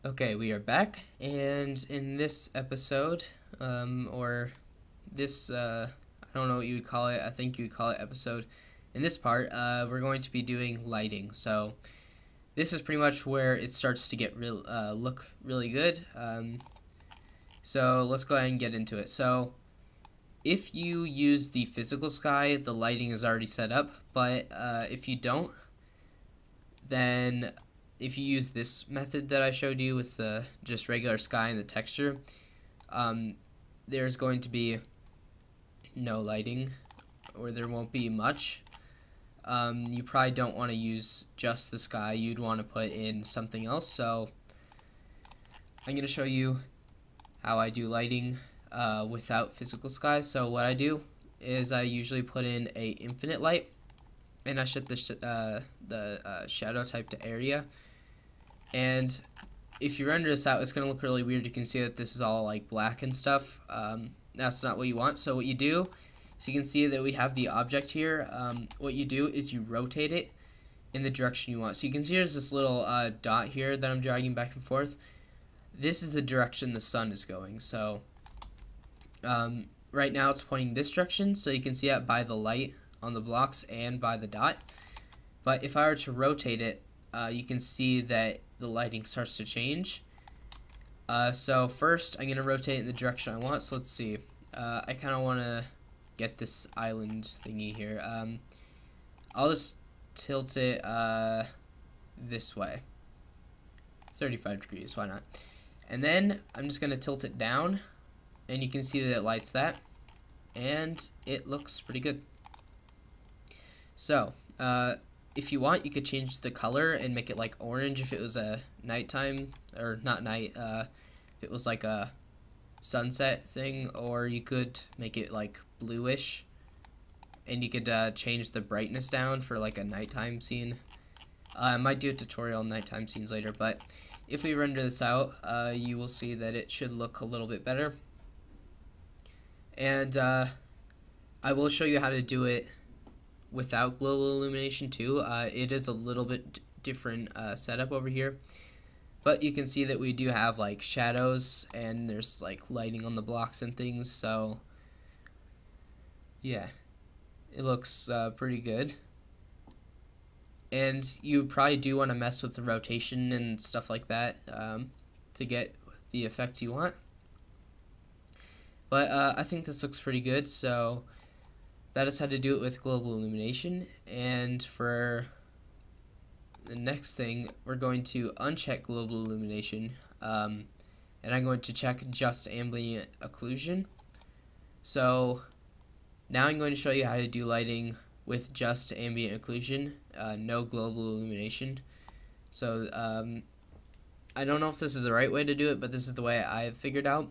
Okay, we are back, and in this episode, or this, I don't know what you would call it, I think you would call it episode. In this part, we're going to be doing lighting. So this is pretty much where it starts to get look really good. So let's go ahead and get into it. So if you use the physical sky, the lighting is already set up, but if you don't, then if you use this method that I showed you with the just regular sky and the texture, there's going to be no lighting, or there won't be much. You probably don't want to use just the sky. You'd want to put in something else. So I'm going to show you how I do lighting without physical sky. So what I do is I usually put in a infinite light, and I set the shadow type to area. And if you render this out, it's going to look really weird. You can see that this is all like black and stuff. That's not what you want. So what you do, so you can see that we have the object here. What you do is you rotate it in the direction you want. So you can see there's this little dot here that I'm dragging back and forth. This is the direction the sun is going. So right now it's pointing this direction. So you can see that by the light on the blocks and by the dot. But if I were to rotate it, you can see that the lighting starts to change. So first I'm going to rotate it in the direction I want. So let's see. I kind of want to get this island thingy here. I'll just tilt it this way. 35 degrees, why not? And then I'm just going to tilt it down, and you can see that it lights that, and it looks pretty good. So if you want, you could change the color and make it like orange if it was a nighttime, or not night, if it was like a sunset thing, or you could make it like bluish, and you could change the brightness down for like a nighttime scene. I might do a tutorial on nighttime scenes later, but if we render this out, you will see that it should look a little bit better. And I will show you how to do it without global illumination too. It is a little bit different setup over here, but you can see that we do have like shadows, and there's like lighting on the blocks and things. So yeah, it looks pretty good. And you probably do want to mess with the rotation and stuff like that to get the effect you want. But I think this looks pretty good. So that is how to do it with global illumination. And for the next thing, we're going to uncheck global illumination, and I'm going to check just ambient occlusion. So now I'm going to show you how to do lighting with just ambient occlusion, no global illumination. So I don't know if this is the right way to do it, but this is the way I've figured out.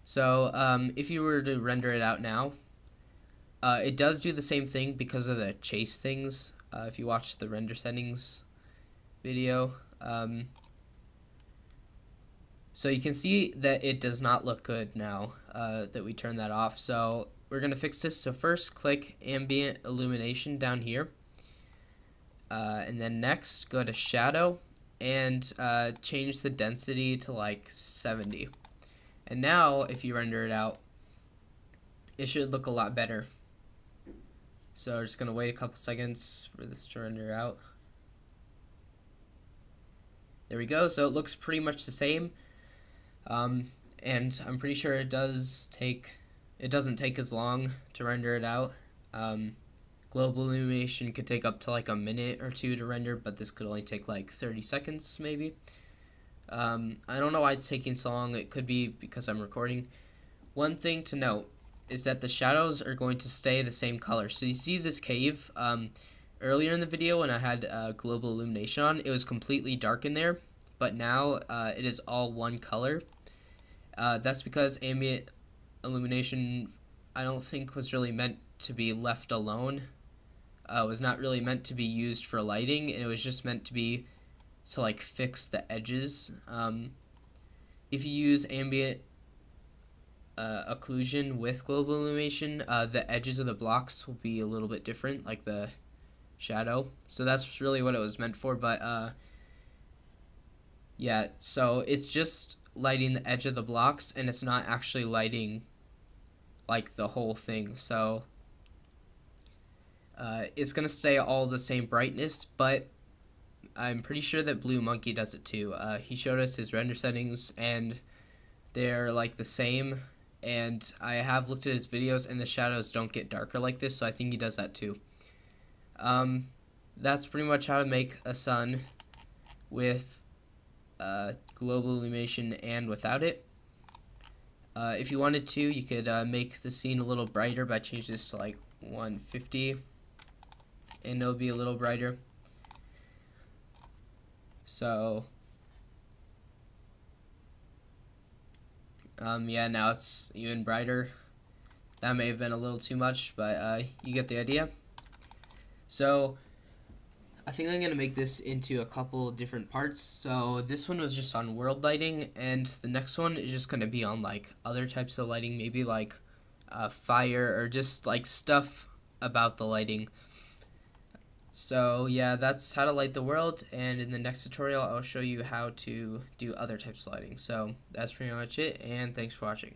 So if you were to render it out now, it does do the same thing because of the chase things. If you watch the render settings video, so you can see that it does not look good now that we turn that off. So we're going to fix this. So first click ambient illumination down here, and then next go to shadow and change the density to like 70. And now if you render it out, it should look a lot better. So we're just going to wait a couple seconds for this to render out. There we go. So it looks pretty much the same. And I'm pretty sure it doesn't take as long to render it out. Global illumination could take up to like a minute or two to render, but this could only take like 30 seconds maybe. I don't know why it's taking so long. It could be because I'm recording. One thing to note is that the shadows are going to stay the same color. So you see this cave, earlier in the video when I had global illumination on, it was completely dark in there, but now it is all one color. That's because ambient illumination, I don't think, was really meant to be left alone. It was not really meant to be used for lighting. It was just meant to be to like fix the edges. If you use ambient occlusion with global illumination, the edges of the blocks will be a little bit different, like the shadow. So that's really what it was meant for. But Yeah, so it's just lighting the edge of the blocks, and it's not actually lighting like the whole thing. So it's gonna stay all the same brightness, but I'm pretty sure that Blue Monkey does it too. He showed us his render settings, and they're like the same. And I have looked at his videos, and the shadows don't get darker like this, so I think he does that too. That's pretty much how to make a sun with global illumination and without it. If you wanted to, you could make the scene a little brighter by changing this to like 150, and it'll be a little brighter. So yeah, now it's even brighter. That may have been a little too much, but you get the idea. So I think I'm going to make this into a couple different parts. So this one was just on world lighting, and the next one is just going to be on like other types of lighting, maybe like fire or just like stuff about the lighting. So yeah, that's how to light the world, and in the next tutorial I'll show you how to do other types of lighting. So that's pretty much it, and thanks for watching.